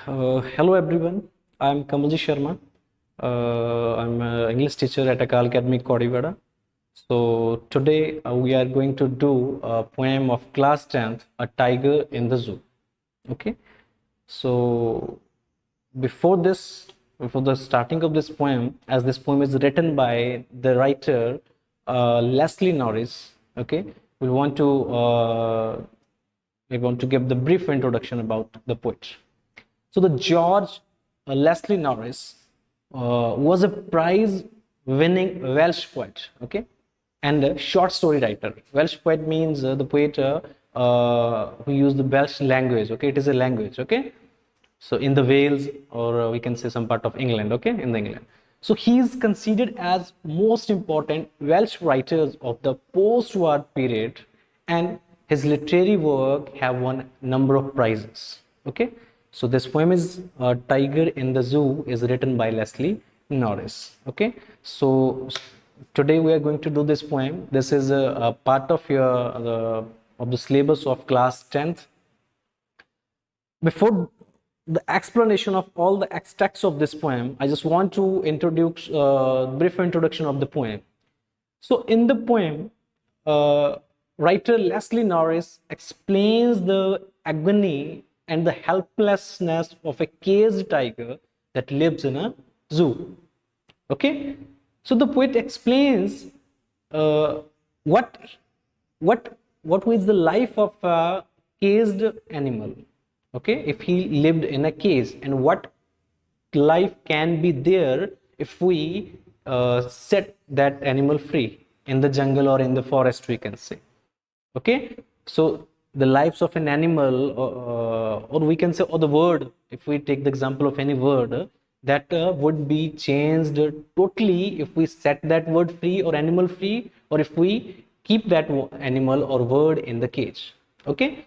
Hello everyone, I'm Kamalji Sharma. I'm an English teacher at Akal Academy, Kodivada. So today we are going to do a poem of class 10th, A Tiger in the Zoo. Okay, so before this, before the starting of this poem, as this poem is written by the writer Leslie Norris, okay, we want to give the brief introduction about the poet. So the George Leslie Norris was a prize-winning Welsh poet, okay, and a short story writer. Welsh poet means the poet who used the Welsh language. Okay, it is a language. Okay, so in the Wales, or we can say some part of England. Okay, in the England. So he is considered as most important Welsh writers of the post-war period, and his literary work have won number of prizes. Okay, so this poem is Tiger in the Zoo is written by Leslie Norris. Okay, so today we are going to do this poem. This is a part of your of the syllabus of class 10th. Before the explanation of all the extracts of this poem, I just want to introduce brief introduction of the poem. So in the poem, writer Leslie Norris explains the agony and the helplessness of a caged tiger that lives in a zoo. Okay, so the poet explains what is the life of a caged animal. Okay, if he lived in a cage, and what life can be there if we set that animal free in the jungle or in the forest, we can say. Okay, so the lives of an animal, or we can say, or the word, if we take the example of any word, that would be changed totally if we set that word free or animal free, or if we keep that animal or word in the cage. Okay,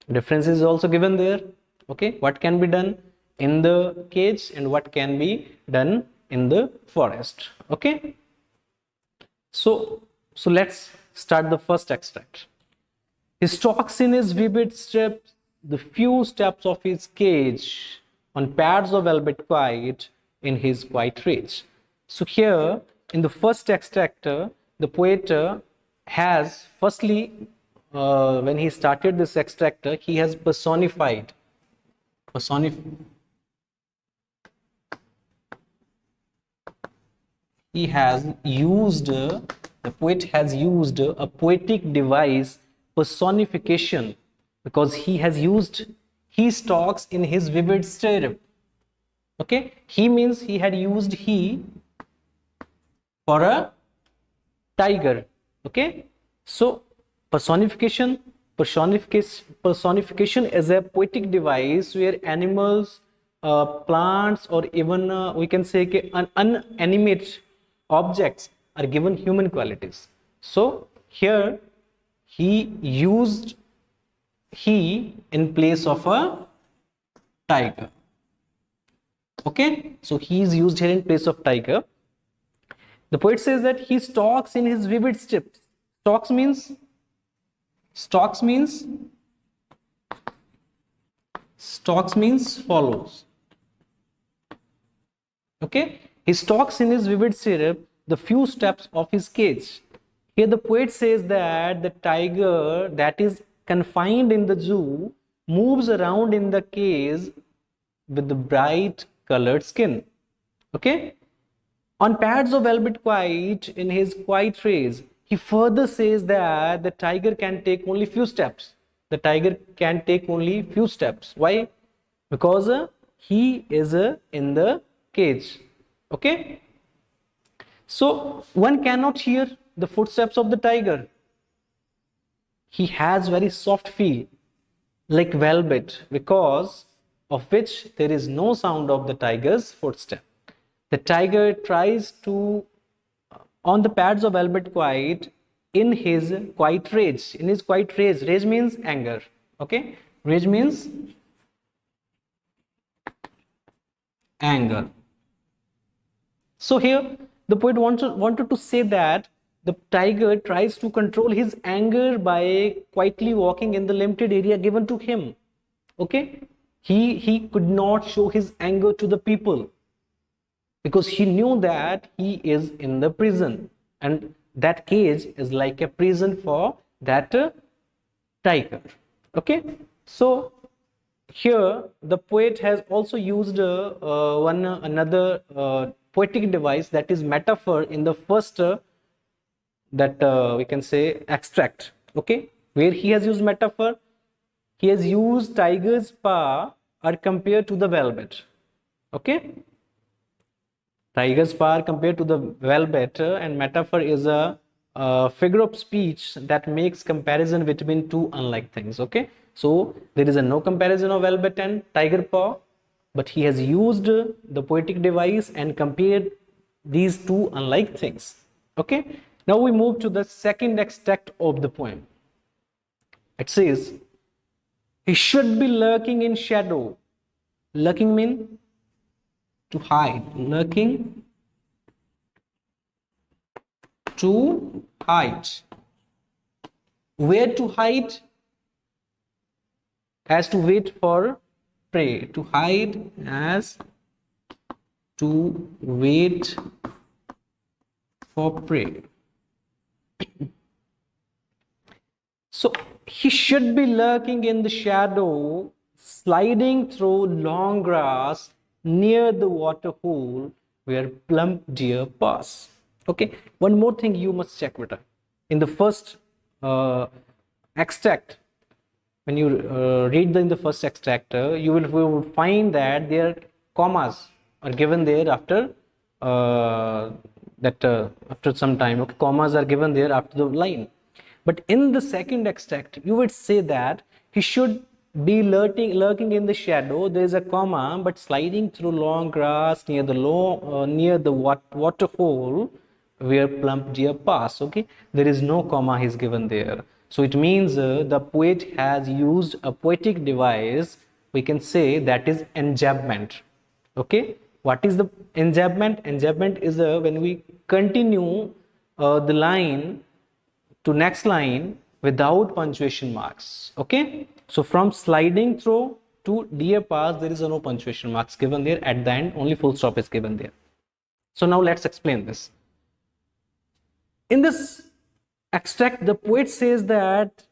difference is also given there. Okay, what can be done in the cage and what can be done in the forest. Okay, so let's start the first extract. He stalks in his vivid steps the few steps of his cage on pads of velvet quiet in his quiet rage. So here in the first extract, the poet has firstly, when he started this extract, he has personified. He has used, the poet has used a poetic device, personification, because he has used, he stalks in his vivid stirrup. Okay, he means he had used he for a tiger. Okay, so personification is a poetic device where animals, plants, or even we can say unanimate objects are given human qualities. So here he used he in place of a tiger. Okay, so he is used here in place of tiger. The poet says that he stalks in his vivid steps. Stalks means follows. Okay, he stalks in his vivid stirrup the few steps of his cage. Here the poet says that the tiger that is confined in the zoo moves around in the cage with the bright colored skin. Okay, on pads of velvet quiet in his quiet rays. He further says that the tiger can take only few steps. The tiger can take only few steps. Why? Because he is in the cage. Okay, so one cannot hear the footsteps of the tiger. He has very soft feel like velvet, because of which there is no sound of the tiger's footstep. The tiger tries to, on the pads of velvet quiet, in his quiet rage. In his quiet rage, rage means anger. Okay, rage means anger. So here the poet wanted to say that the tiger tries to control his anger by quietly walking in the limited area given to him. Okay, he could not show his anger to the people because he knew that he is in the prison, and that cage is like a prison for that tiger. Okay, so here the poet has also used one another poetic device, that is metaphor, in the first that we can say extract. Okay, where he has used metaphor, he has used tiger's paw are compared to the velvet. Okay, tiger's paw compared to the velvet, and metaphor is a figure of speech that makes comparison between two unlike things. Okay, so there is a no comparison of velvet and tiger paw, but he has used the poetic device and compared these two unlike things. Okay, now we move to the second extract of the poem. It says, he should be lurking in shadow. Lurking means to hide. Lurking, to hide. Where to hide? As to wait for prey. To hide as to wait for prey. So he should be lurking in the shadow, sliding through long grass near the water hole where plump deer pass. Okay, one more thing you must check, Vita. In the first extract, when you read in the first extract, you will find that their commas are given there after after some time. Okay, commas are given there after the line. But in the second extract, you would say that he should be lurking in the shadow. There is a comma, but sliding through long grass near the water hole where plump deer pass. Okay, there is no comma is given there. So it means the poet has used a poetic device. We can say that is enjambment. Okay, what is the enjambment? Enjambment is when we continue the line to next line without punctuation marks. Okay, so from sliding through to deer pass, there is no punctuation marks given there. At the end, only full stop is given there. So now let's explain this. In this extract, the poet says that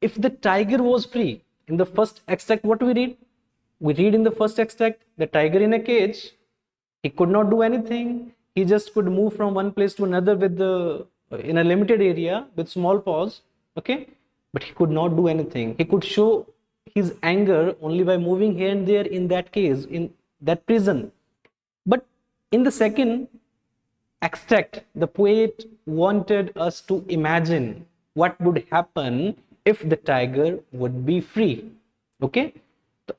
if the tiger was free, in the first extract, what we read? We read in the first extract, the tiger in a cage, he could not do anything. He just could move from one place to another with the in a limited area with small paws. Okay, but he could not do anything. He could show his anger only by moving here and there in that case, in that prison. But in the second extract, the poet wanted us to imagine what would happen if the tiger would be free. Okay,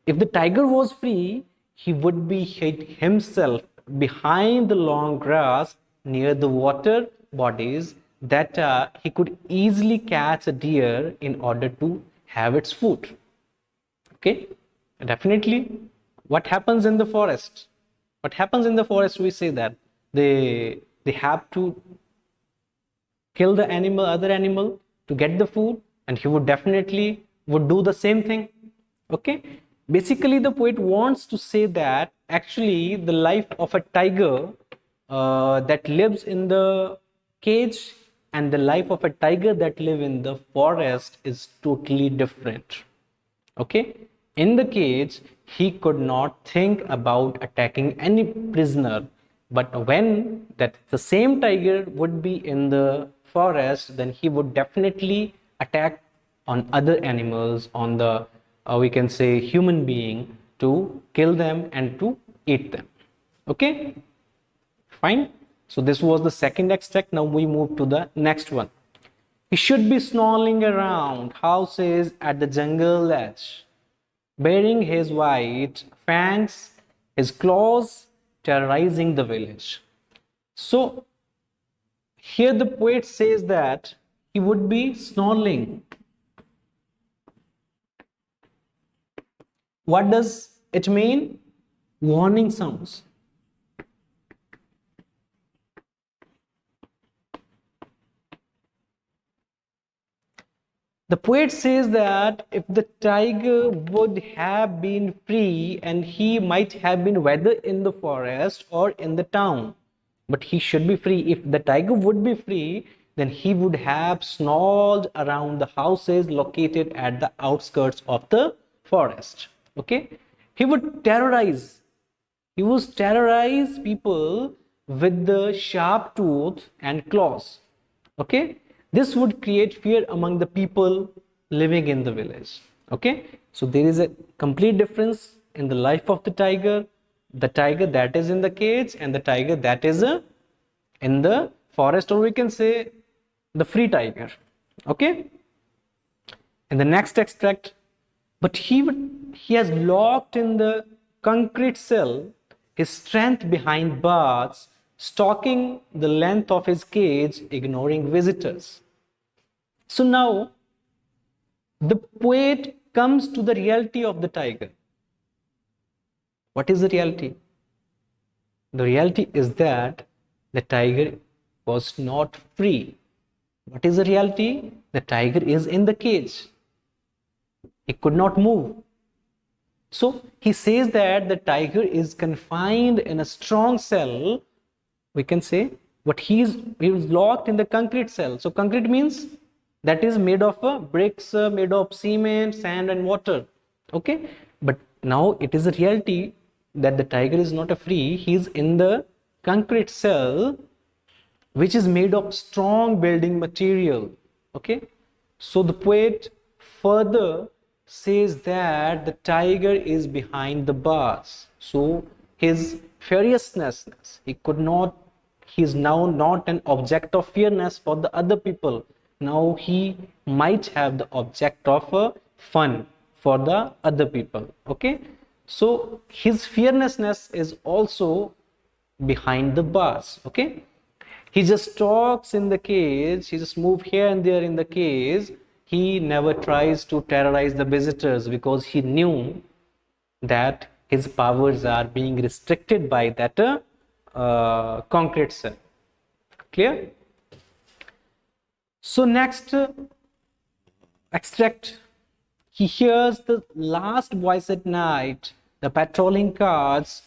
if the tiger was free, he would be hid himself behind the long grass near the water bodies, that he could easily catch a deer in order to have its food. Okay, definitely. What happens in the forest? What happens in the forest? We say that they have to kill the animal, other animal, to get the food, and he would definitely would do the same thing. Okay, basically the poet wants to say that actually the life of a tiger that lives in the cage and the life of a tiger that live in the forest is totally different. Okay, in the cage he could not think about attacking any prisoner, but when that the same tiger would be in the forest, then he would definitely attack on other animals, on the we can say human being, to kill them and to eat them. Okay, fine. So this was the second extract. Now we move to the next one. He should be snarling around houses at the jungle edge, bearing his white fangs, his claws, terrorizing the village. So here the poet says that he would be snarling. What does it mean? Warning sounds. The poet says that if the tiger would have been free, and he might have been whether in the forest or in the town, but he should be free. If the tiger would be free, then he would have snarled around the houses located at the outskirts of the forest. Okay, he would terrorize people with the sharp tooth and claws. Okay, this would create fear among the people living in the village. Okay, so there is a complete difference in the life of the tiger that is in the cage and the tiger that is in the forest, or we can say the free tiger. Okay, in the next extract, but he has locked in the concrete cell his strength behind bars, stalking the length of his cage, ignoring visitors. So now the poet comes to the reality of the tiger. What is the reality? The reality is that the tiger was not free. What is the reality? The tiger is in the cage. He could not move. So he says that the tiger is confined in a strong cell, we can say, but he was locked in the concrete cell. So concrete means that is made of bricks, made of cement, sand and water. Okay, but now it is a reality that the tiger is not free. He is in the concrete cell which is made of strong building material. Okay, so the poet further says that the tiger is behind the bars. So his furiousness, he is now not an object of fearness for the other people. Now he might have the object of fun for the other people. Okay, so his fearlessness is also behind the bars. Okay, he just talks in the cage, he just moves here and there in the cage. He never tries to terrorize the visitors because he knew that his powers are being restricted by that concrete cell. Clear? So next extract, he hears the last voice at night, the patrolling cars,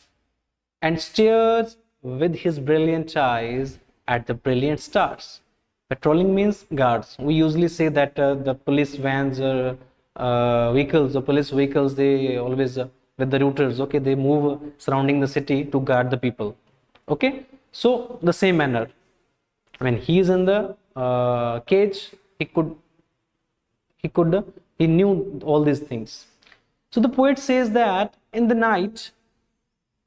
and stares with his brilliant eyes at the brilliant stars. Patrolling means guards. We usually say that the police vans or vehicles, the police vehicles, they always with the routers, okay, they move surrounding the city to guard the people. Okay, so the same manner, when he is in the cage, he knew all these things. So the poet says that in the night,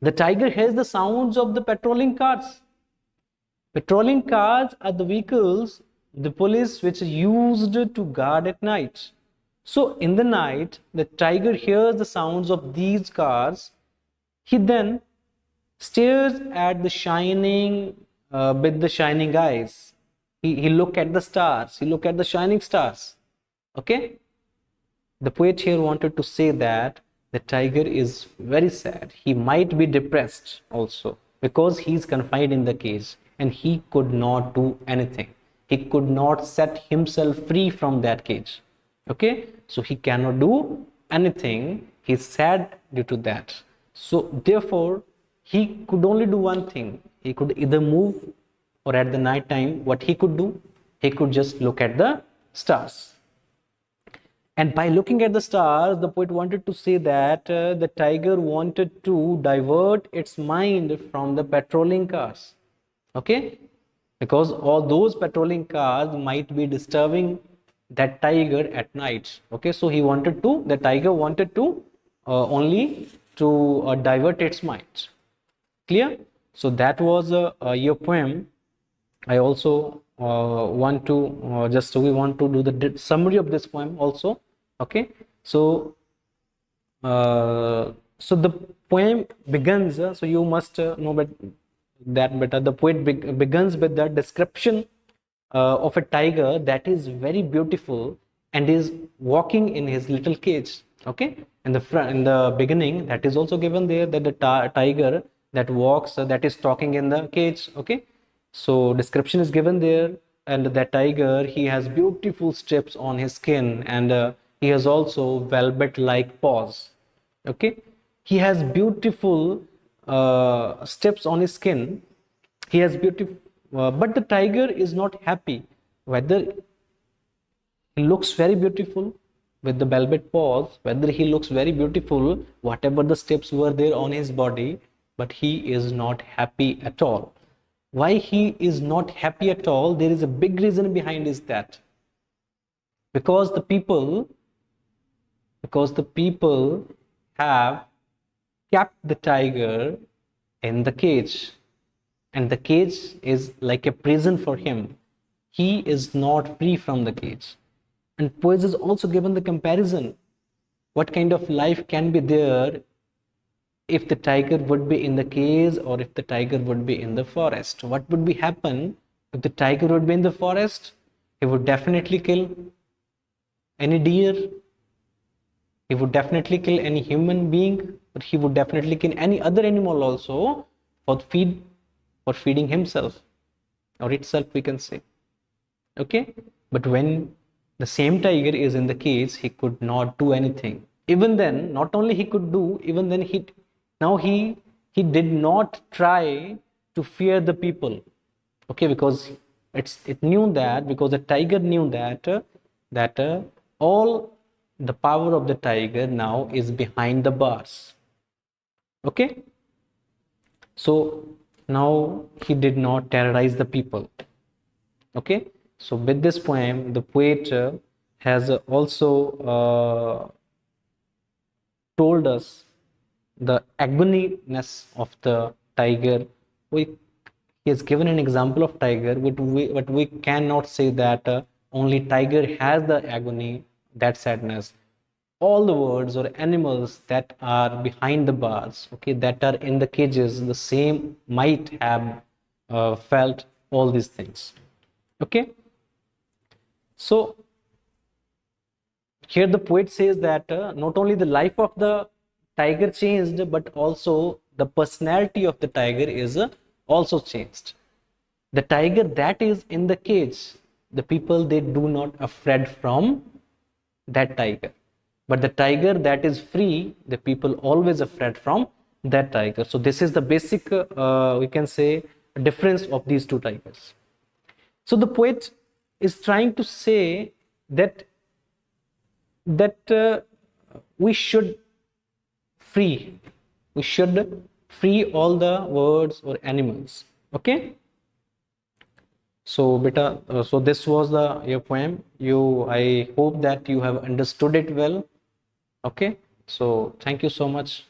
the tiger hears the sounds of the patrolling cars. Patrolling cars are the vehicles, the police, which are used to guard at night. So in the night, the tiger hears the sounds of these cars. He then stares at the shining with the shining eyes. He look at the stars. He look at the shining stars. Okay. The poet here wanted to say that the tiger is very sad. He might be depressed also because he is confined in the cage and he could not do anything. He could not set himself free from that cage. Okay, so he cannot do anything. He is sad due to that. So therefore, he could only do one thing. He could either move, or at the night time, what he could do, he could just look at the stars. And by looking at the stars, the poet wanted to say that the tiger wanted to divert its mind from the patrolling cars. Okay, because all those patrolling cars might be disturbing that tiger at night. Okay, so the tiger wanted to only to divert its mind. Clear? So that was your poem. I also want to we want to do the summary of this poem also. Okay, so so the poem begins, so you must know that better. The poet begins with the description of a tiger that is very beautiful and is walking in his little cage. Okay, in the beginning, that is also given there, that the tiger that walks, that is talking in the cage. Okay, so description is given there. and that tiger, he has beautiful strips on his skin, and he has also velvet like paws. Okay, he has beautiful strips on his skin. He has beautiful, but the tiger is not happy whether he looks very beautiful with the velvet paws, whether he looks very beautiful, whatever the steps were there on his body, but he is not happy at all. Why he is not happy at all? There is a big reason behind is that because the people have kept the tiger in the cage, and the cage is like a prison for him. He is not free from the cage. And poets is also given the comparison. What kind of life can be there if the tiger would be in the cage or if the tiger would be in the forest? What would be happen if the tiger would be in the forest? He would definitely kill any deer. He would definitely kill any human being, but he would definitely kill any other animal also for feeding himself or itself, we can say. Okay, but when the same tiger is in the cage, he could not do anything. Even then, not only he could do, even then he did not try to fear the people. Okay, because it knew that, because the tiger knew that all the power of the tiger now is behind the bars. Okay, so now he did not terrorize the people. Okay, so with this poem, the poet has also told us the agonyness of the tiger. He has given an example of tiger, but we cannot say that only tiger has the agony, that sadness. All the birds or animals that are behind the bars, okay, that are in the cages, the same might have felt all these things. Okay, so here the poet says that not only the life of the tiger changed, but also the personality of the tiger is also changed. The tiger that is in the cage, the people, they do not afraid from that tiger, but the tiger that is free, the people always afraid from that tiger. So this is the basic we can say difference of these two tigers. So the poet is trying to say that we should free all the birds or animals. Okay, so beta, so this was the your poem. I hope that you have understood it well. Okay, so thank you so much.